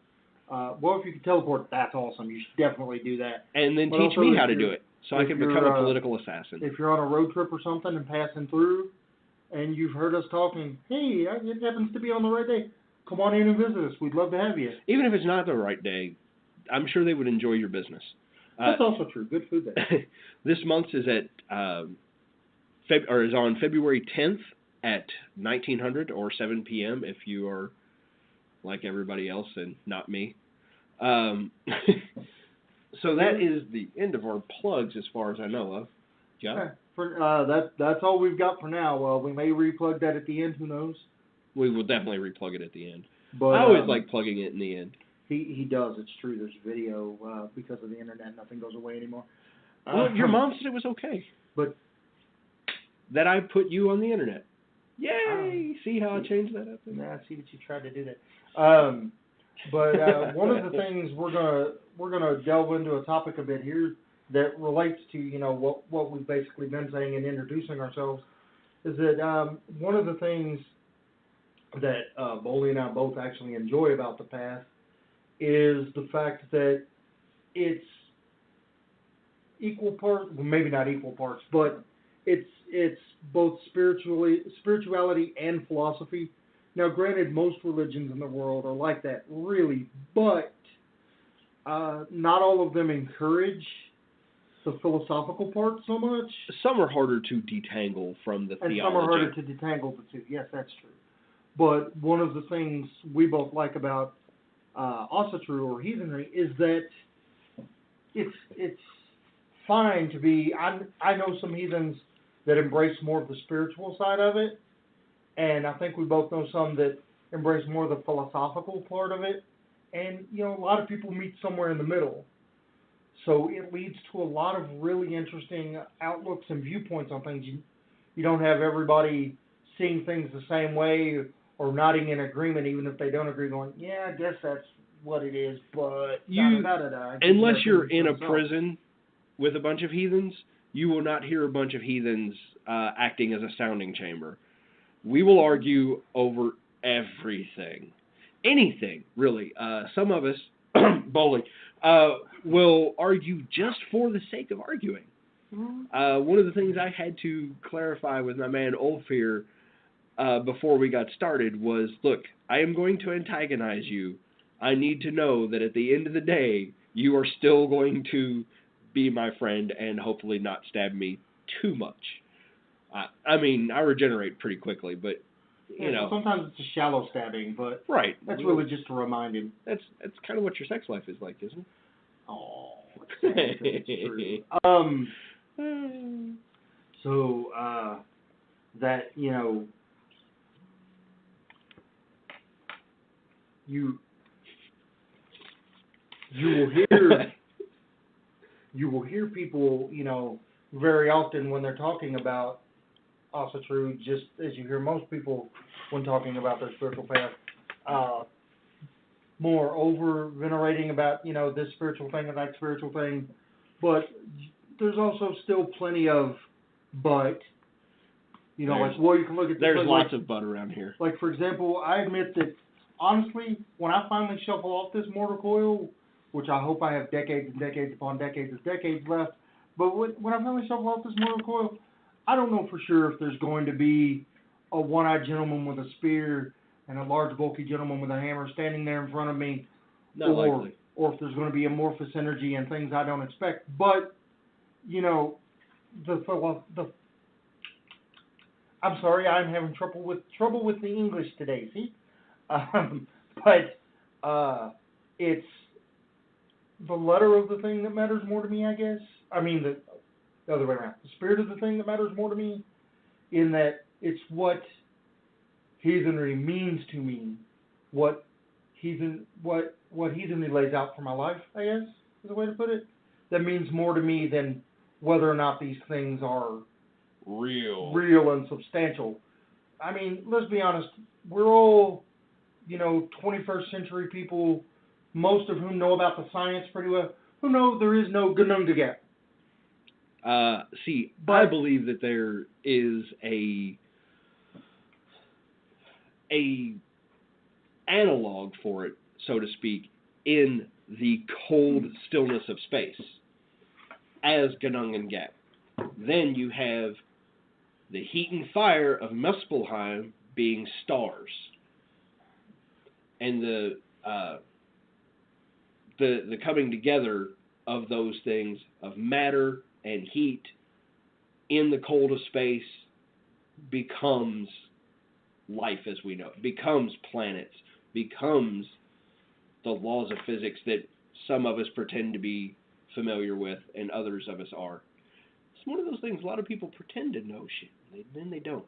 Well, if you can teleport, that's awesome. You should definitely do that. And then teach me how to do it, so I can become a political assassin. If you're on a road trip or something and passing through, and you've heard us talking, hey, it happens to be on the right day, come on in and visit us. We'd love to have you. Even if it's not the right day, I'm sure they would enjoy your business. That's also true. Good food there. This month is at is on February 10th at 1900 or 7 p.m. if you are like everybody else and not me. So that is the end of our plugs as far as I know of. Yeah. That's all we've got for now. We may replug that at the end. Who knows? We will definitely replug it at the end. But I always like plugging it in the end. He does. It's true. There's video because of the internet. Nothing goes away anymore. Well, your mom said it was okay. But that I put you on the internet. Yay! See how I changed that up? I see that you tried to do that. But one of the things we're gonna delve into a topic a bit here that relates to what we've basically been saying and introducing ourselves is that one of the things that Boli and I both actually enjoy about the path is the fact that it's equal parts, well, maybe not equal parts, but it's both spirituality and philosophy. Now, granted, most religions in the world are like that, really, but not all of them encourage the philosophical part so much. Some are harder to detangle from the theology. And some are harder to detangle the two. Yes, that's true. But one of the things we both like about Asatru or heathenry is that it's fine to be. I know some heathens that embrace more of the spiritual side of it, and I think we both know some that embrace more of the philosophical part of it. And a lot of people meet somewhere in the middle. So it leads to a lot of really interesting outlooks and viewpoints on things. You don't have everybody seeing things the same way or nodding in agreement, even if they don't agree, going, yeah, I guess that's what it is, but unless you're in a prison with a bunch of heathens, you will not hear a bunch of heathens acting as a sounding chamber. We will argue over everything. Anything, really. Some of us, Boli, will argue just for the sake of arguing. Mm-hmm. One of the things I had to clarify with my man Ulfir before we got started was, look, I am going to antagonize you. I need to know that at the end of the day, you are still going to be my friend and hopefully not stab me too much. I mean, I regenerate pretty quickly, but sometimes it's a shallow stabbing, but right. That's really just to remind him. That's kind of what your sex life is like, isn't it? Oh, it's true. So that you will hear people very often when they're talking about Asatru, just as you hear most people when talking about their spiritual path, more over venerating about this spiritual thing and that spiritual thing, but there's also still plenty of like you can look at there's lots of but around here. Like, for example, I admit that honestly, when I finally shuffle off this mortal coil, which I hope I have decades and decades upon decades of decades left, but when I finally shuffle off this mortal coil, I don't know for sure if there's going to be a one-eyed gentleman with a spear and a large, bulky gentleman with a hammer standing there in front of me, or if there's going to be amorphous energy and things I don't expect. But, the I'm sorry, I'm having trouble with the English today. See, but it's the letter of the thing that matters more to me, I guess. I mean the other way around. The spirit of the thing that matters more to me, in that it's what heathenry means to me, what heathenry lays out for my life, I guess, is a way to put it. That means more to me than whether or not these things are real and substantial. I mean, let's be honest, we're all, 21st century people, most of whom know about the science pretty well, who know there is no Gunungagat. I believe that there is a analog for it, so to speak, in the cold stillness of space, as Gunungagat. Then you have the heat and fire of Muspelheim being stars, and the coming together of those things, of matter and heat in the cold of space, becomes life as we know it, becomes planets, becomes the laws of physics that some of us pretend to be familiar with and others of us are. It's one of those things a lot of people pretend to know shit, then they don't.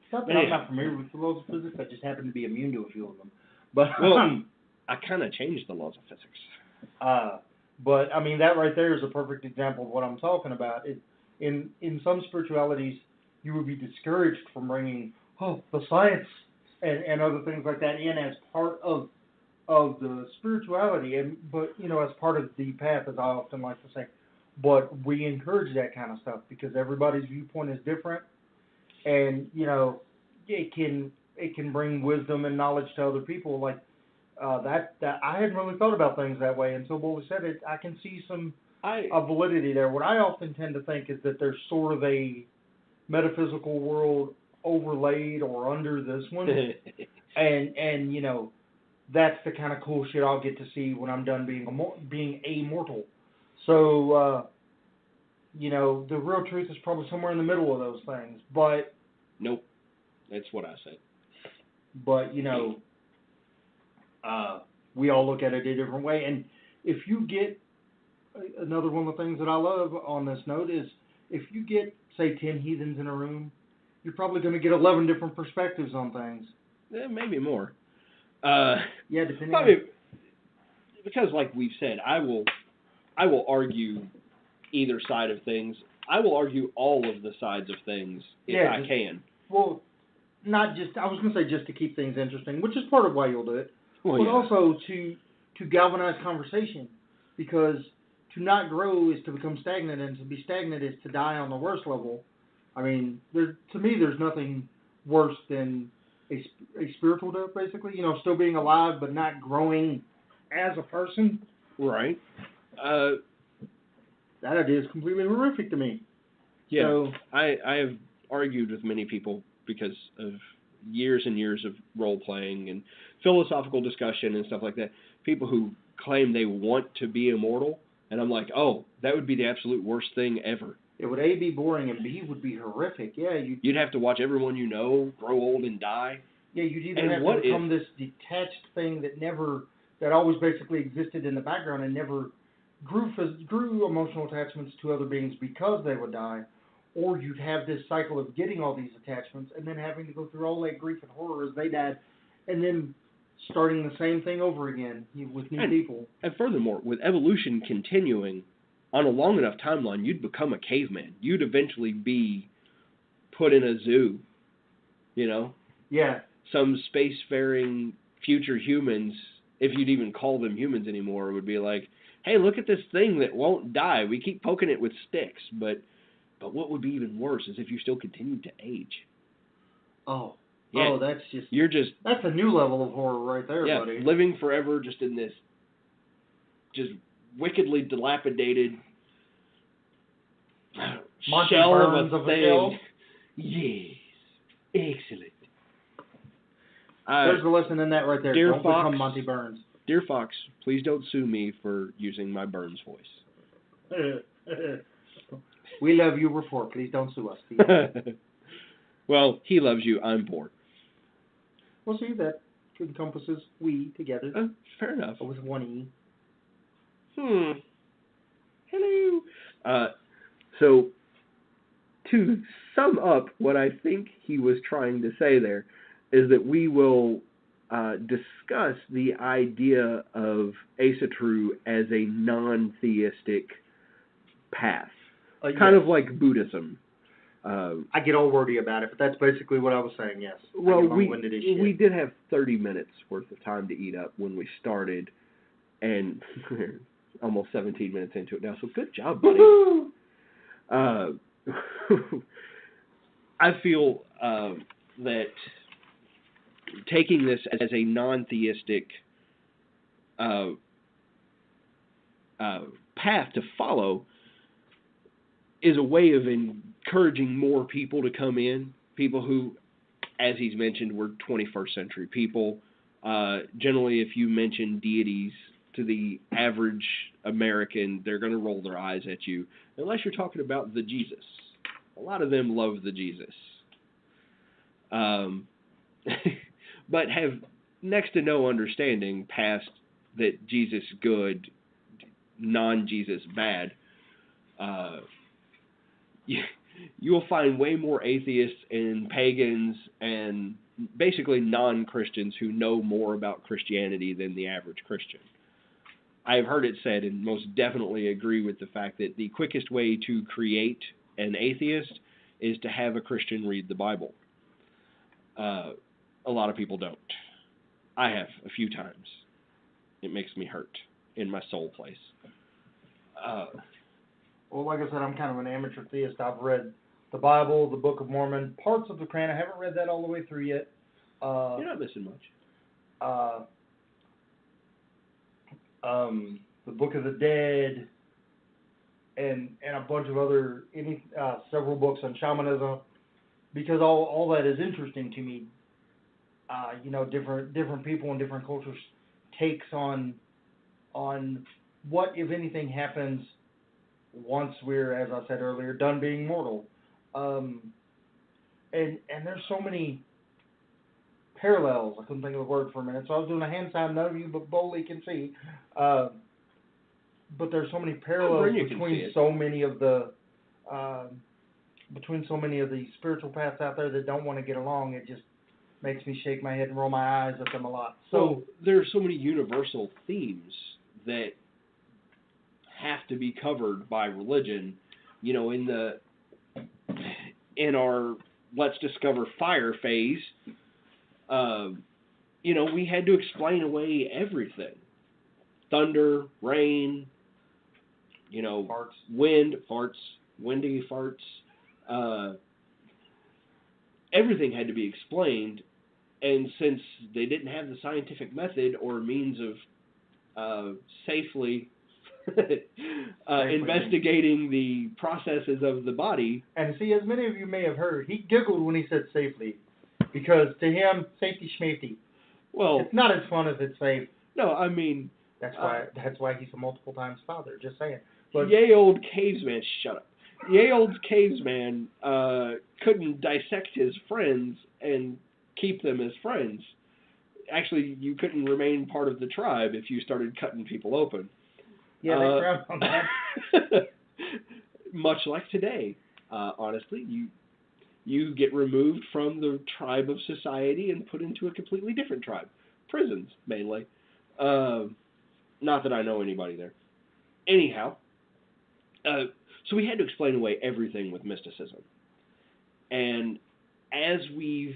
It's not that I'm not familiar with the laws of physics, I just happen to be immune to a few of them. But I kind of changed the laws of physics. But I mean, that right there is a perfect example of what I'm talking about. In some spiritualities, you would be discouraged from bringing the science and other things like that in as part of the spirituality, but as part of the path, as I often like to say. But we encourage that kind of stuff because everybody's viewpoint is different, and it can bring wisdom and knowledge to other people. Like that I hadn't really thought about things that way until Boli said it. I can see some validity there. What I often tend to think is that there's sort of a metaphysical world overlaid or under this one, and that's the kind of cool shit I'll get to see when I'm done being a mortal. So, the real truth is probably somewhere in the middle of those things, but... Nope. That's what I said. But, we all look at it a different way, and if you get... Another one of the things that I love on this note is, if you get, say, 10 heathens in a room, you're probably going to get 11 different perspectives on things. Maybe more. Depending probably, because like we've said, I will argue either side of things. I will argue all of the sides of things if I can. Well, not just, I was going to say just to keep things interesting, which is part of why you'll do it, but also to galvanize conversation, because to not grow is to become stagnant, and to be stagnant is to die on the worst level. I mean, to me, there's nothing worse than a spiritual death, basically. Still being alive but not growing as a person. Right. That idea is completely horrific to me. Yeah, so, I have argued with many people because of years and years of role-playing and philosophical discussion and stuff like that. People who claim they want to be immortal, and I'm like, that would be the absolute worst thing ever. It would A, be boring, and B, would be horrific. Yeah, you'd have to watch everyone you know grow old and die. Yeah, you'd either have to become this detached thing that always basically existed in the background and never grew emotional attachments to other beings because they would die, or you'd have this cycle of getting all these attachments and then having to go through all that grief and horror as they died, and then starting the same thing over again with new people. And furthermore, with evolution continuing on a long enough timeline, you'd become a caveman. You'd eventually be put in a zoo, Yeah. Some spacefaring future humans, if you'd even call them humans anymore, would be like, hey, look at this thing that won't die. We keep poking it with sticks. But what would be even worse is if you still continued to age. Oh. Yeah, oh, that's just... That's a new level of horror right there, buddy. Yeah, living forever just in this just wickedly dilapidated Monty shell Burns of a thing. Shell. Yes. Excellent. There's the lesson in that right there. Dear Don't Fox, become Monty Burns. Dear Fox, please don't sue me for using my Burns voice. We love you, report. Please don't sue us. Well, he loves you. I'm poor. Well, see, that encompasses we together. Fair enough. With one E. Hello. So, to sum up what I think he was trying to say there is that we will discuss the idea of Asatru as a non-theistic path, kind of like Buddhism. I get all wordy about it, but that's basically what I was saying, yes. Well, we did have 30 minutes worth of time to eat up when we started, and almost 17 minutes into it now, so good job, buddy. I feel that taking this as a non-theistic path to follow is a way of encouraging more people to come in, people who, as he's mentioned, were 21st century people. Generally, if you mention deities to the average American, they're going to roll their eyes at you, unless you're talking about the Jesus. A lot of them love the Jesus. But have next to no understanding past that Jesus good, non-Jesus bad. You'll find way more atheists and pagans and basically non-Christians who know more about Christianity than the average Christian. I've heard it said, and most definitely agree with the fact that the quickest way to create an atheist is to have a Christian read the Bible. A lot of people don't. I have a few times. It makes me hurt in my soul place. Well, like I said, I'm kind of an amateur theist. I've read the Bible, the Book of Mormon, parts of the Quran. I haven't read that all the way through yet. You're not missing much. The Book of the Dead, and a bunch of other, several books on shamanism, because all that is interesting to me. Different people and different cultures takes on what, if anything, happens once we're, as I said earlier, done being mortal. And there's so many parallels. I couldn't think of the word for a minute, so I was doing a hand sign none of you but Boli can see. But there's so many parallels between so many of the spiritual paths out there that don't want to get along. It just makes me shake my head and roll my eyes at them a lot. So there are so many universal themes that have to be covered by religion. In our Let's Discover Fire phase, we had to explain away everything. Thunder, rain, farts. Wind, farts, windy farts. Everything had to be explained, and since they didn't have the scientific method or means of safely investigating the processes of the body. And see, as many of you may have heard, he giggled when he said safely, because to him, safety schmafety. Well, it's not as fun as it's safe. No, I mean, that's why he's a multiple times father. Just saying. But yay old caveman, shut up. Yay old caveman couldn't dissect his friends and keep them as friends. Actually, you couldn't remain part of the tribe if you started cutting people open. Yeah, they frown on that. Much like today, honestly, you get removed from the tribe of society and put into a completely different tribe. Prisons, mainly. Not that I know anybody there. Anyhow, so we had to explain away everything with mysticism. And as we've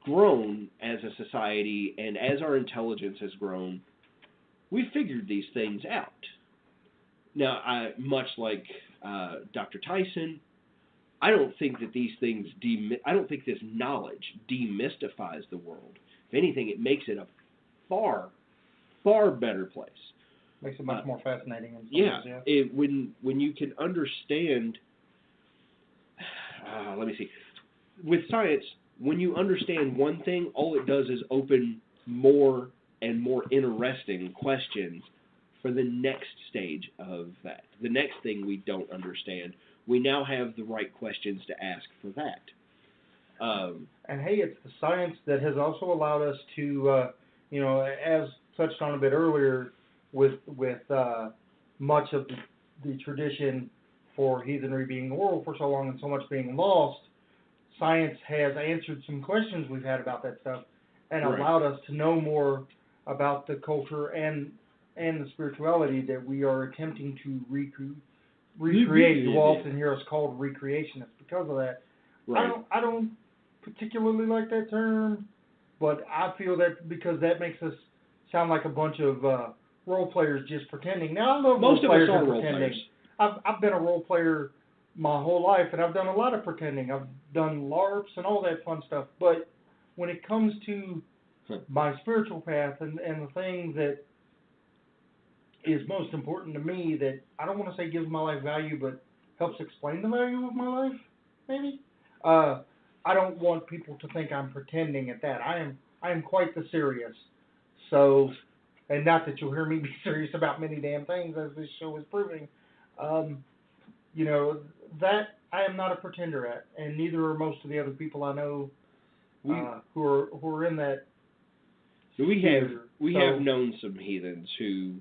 grown as a society and as our intelligence has grown, we figured these things out. Now, much like Dr. Tyson, I don't think that these things I don't think this knowledge demystifies the world. If anything, it makes it a far, far better place. Makes it much more fascinating. When you can understand, let me see. With science, when you understand one thing, all it does is open more and more interesting questions for the next stage of that. The next thing we don't understand, we now have the right questions to ask for that. And hey, it's the science that has also allowed us to, as touched on a bit earlier, with much of the tradition for heathenry being oral for so long and so much being lost, science has answered some questions we've had about that stuff and allowed us to know more about the culture and the spirituality that we are attempting to recreate. You often hear us called recreationists because of that. Right. I don't particularly like that term, but I feel that because that makes us sound like a bunch of role players just pretending. Now, I love most role of us players are and role pretending. players. I've been a role player my whole life, and I've done a lot of pretending. I've done LARPs and all that fun stuff. But when it comes to my spiritual path and the thing that is most important to me, that I don't want to say gives my life value, but helps explain the value of my life, maybe. I don't want people to think I'm pretending at that. I am quite the serious. So, and not that you'll hear me be serious about many damn things, as this show is proving. That I am not a pretender at, and neither are most of the other people I know who are in that. We have known some heathens who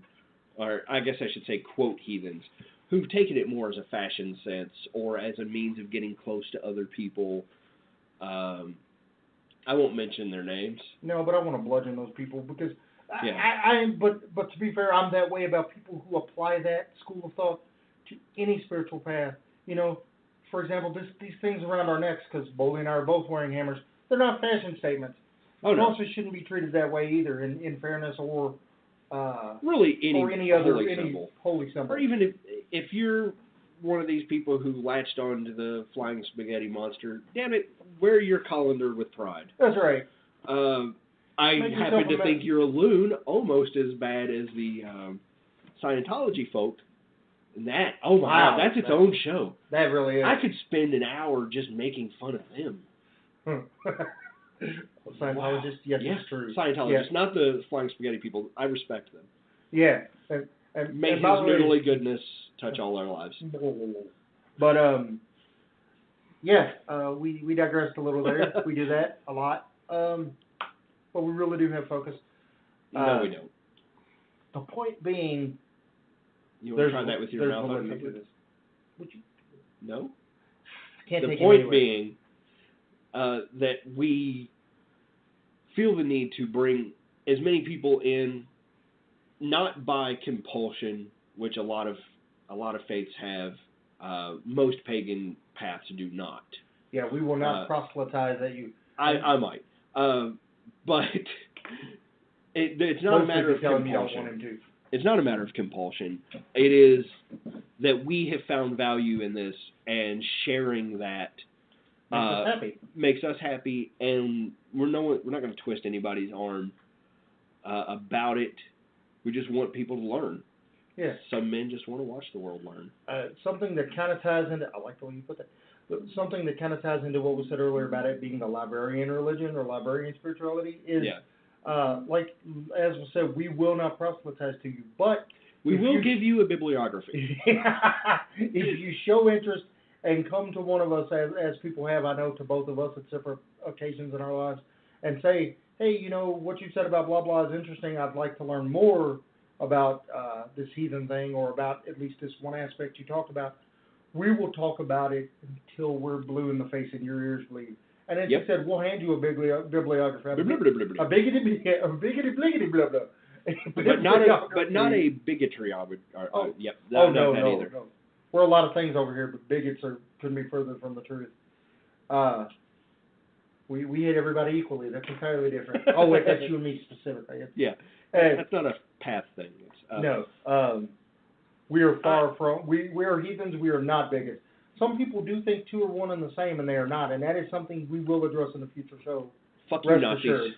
are, I guess I should say, quote heathens, who've taken it more as a fashion sense or as a means of getting close to other people. I won't mention their names. No, but I want to bludgeon those people because but to be fair, I'm that way about people who apply that school of thought to any spiritual path. For example, these things around our necks, because Boli and I are both wearing hammers, they're not fashion statements. Oh, no. Also shouldn't be treated that way either, in fairness, or really any other holy symbol. Or even if you're one of these people who latched on to the flying spaghetti monster, damn it, wear your colander with pride. That's right. I happen to think you're a loon almost as bad as the Scientology folk. That, oh my God, that's its own show. That really is. I could spend an hour just making fun of them. Scientologists, yes, it's true. Scientologists, not the flying spaghetti people. I respect them. Yeah. May His noodly goodness touch all our lives. But, we digressed a little there. We do that a lot. But we really do have focus. No, we don't. The point being... You want to try that with your mouth open? Would you? No? Can't the point being that we feel the need to bring as many people in, not by compulsion, which a lot of faiths have. Most pagan paths do not. Yeah, we will not proselytize at you. I might, but it's not a matter of compulsion. It's not a matter of compulsion. It is that we have found value in this, and sharing that makes us happy, and we're not going to twist anybody's arm about it. We just want people to learn. Yeah. Some men just want to watch the world learn. Something that kind of ties into, I like the way you put that, but something that kind of ties into what we said earlier about it being the librarian religion or librarian spirituality is... Yeah. Like as we said, we will not proselytize to you, but we will give you a bibliography. If you show interest and come to one of us, as people have, I know, to both of us at separate occasions in our lives, and say, hey, what you said about blah blah is interesting. I'd like to learn more about this heathen thing, or about at least this one aspect you talked about. We will talk about it until we're blue in the face and your ears bleed. And then she said, we'll hand you a bibliography. A biggity blah blah. But not a bigotry. No. Either. No. We're a lot of things over here, but bigots couldn't be further from the truth. We hate everybody equally. That's entirely different. Oh wait, that's you and me specifically. Yeah. That's not a path thing. No. We are far from. We are heathens. We are not bigots. Some people do think two are one and the same, and they are not, and that is something we will address in a future show. Fuck you, Nazis.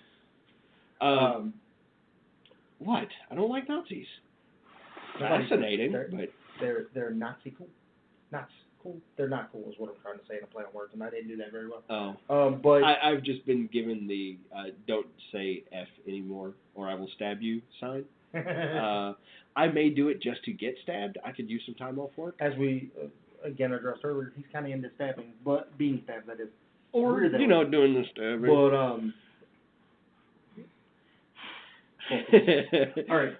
What? I don't like Nazis. Fascinating, but they're Nazi cool. Nazi cool. They're not cool, is what I'm trying to say in a play on words, and I didn't do that very well. Oh. But I've just been given the "don't say F anymore, or I will stab you" sign. I may do it just to get stabbed. I could use some time off work. As we again addressed earlier, he's kind of into stabbing, but being stabbed, that is. Or, Weird that you know, doing the stabbing. But, all right,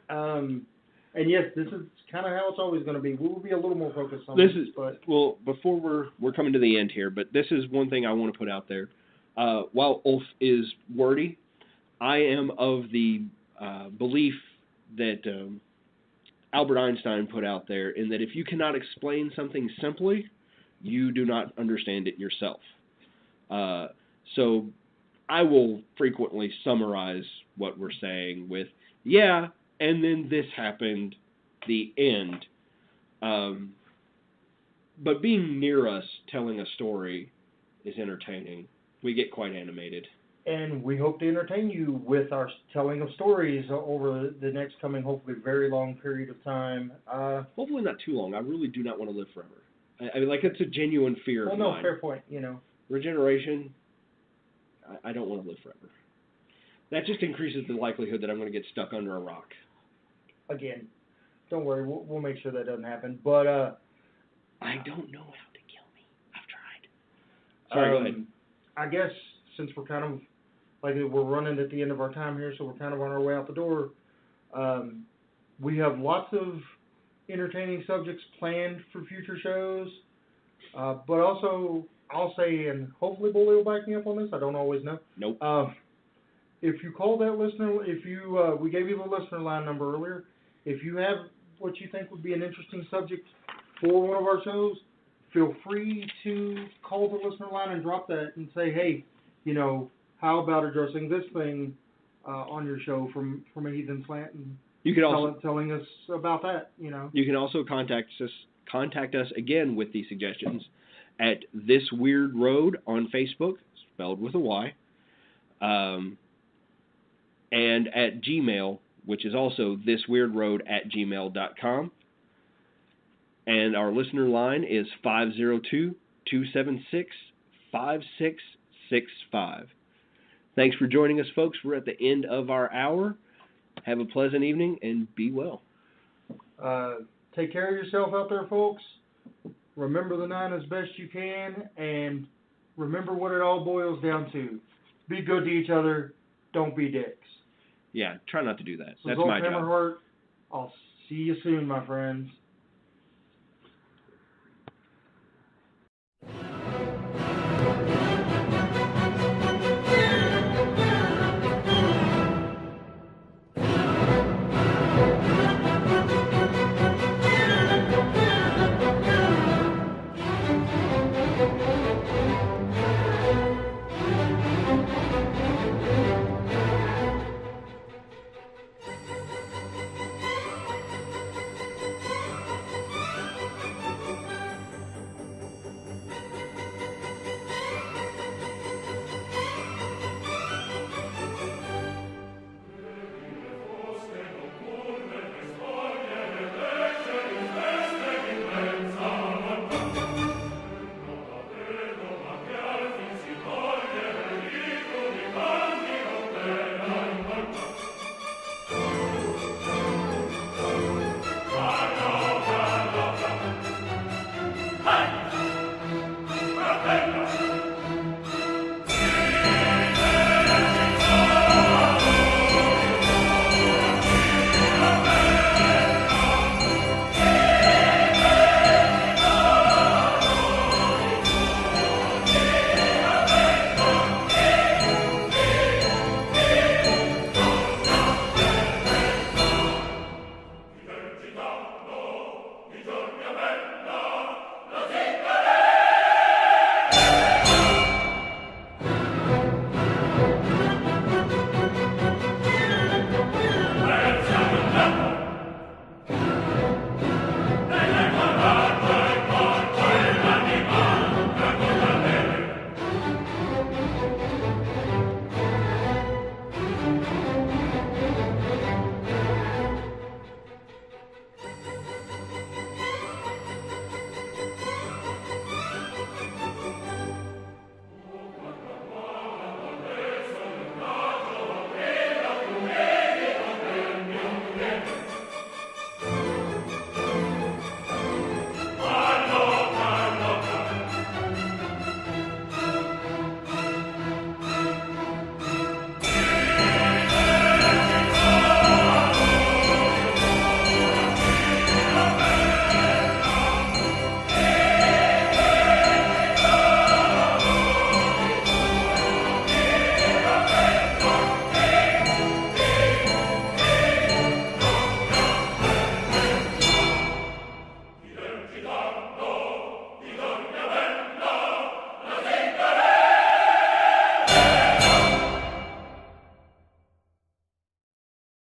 and yes, this is kind of how it's always going to be. We will be a little more focused on this, but... Well, before we're coming to the end here, but this is one thing I want to put out there. While Ulf is wordy, I am of the belief that Albert Einstein put out there, in that if you cannot explain something simply, you do not understand it yourself. So I will frequently summarize what we're saying with, yeah, and then this happened, the end. But being near us telling a story is entertaining. We get quite animated. And we hope to entertain you with our telling of stories over the next coming, hopefully, very long period of time. Hopefully not too long. I really do not want to live forever. I mean, like, it's a genuine fear of mine. Fair point, you know. Regeneration, I don't want to live forever. That just increases the likelihood that I'm going to get stuck under a rock. Again, don't worry, we'll make sure that doesn't happen. But I don't know how to kill me. I've tried. Sorry, go ahead. I guess since we're kind of, like, we're running at the end of our time here, so we're kind of on our way out the door, we have lots of entertaining subjects planned for future shows, but also, I'll say, and hopefully Boli will back me up on this, I don't always know. Nope. If you call that listener, we gave you the listener line number earlier, if you have what you think would be an interesting subject for one of our shows, feel free to call the listener line and drop that and say, hey, you know, how about addressing this thing on your show from a Heathen slant, and you can also telling us about that, you know. You can also contact us again with these suggestions at ThisWyrdRoad on Facebook, spelled with a Y, and at Gmail, which is also ThisWyrdRoad@gmail.com. And our listener line is 502-276-5665. Thanks for joining us, folks. We're at the end of our hour. Have a pleasant evening and be well. Take care of yourself out there, folks. Remember the 9 as best you can, and remember what it all boils down to. Be good to each other. Don't be dicks. Yeah, try not to do that. So That's my job. Hammerheart. I'll see you soon, my friends.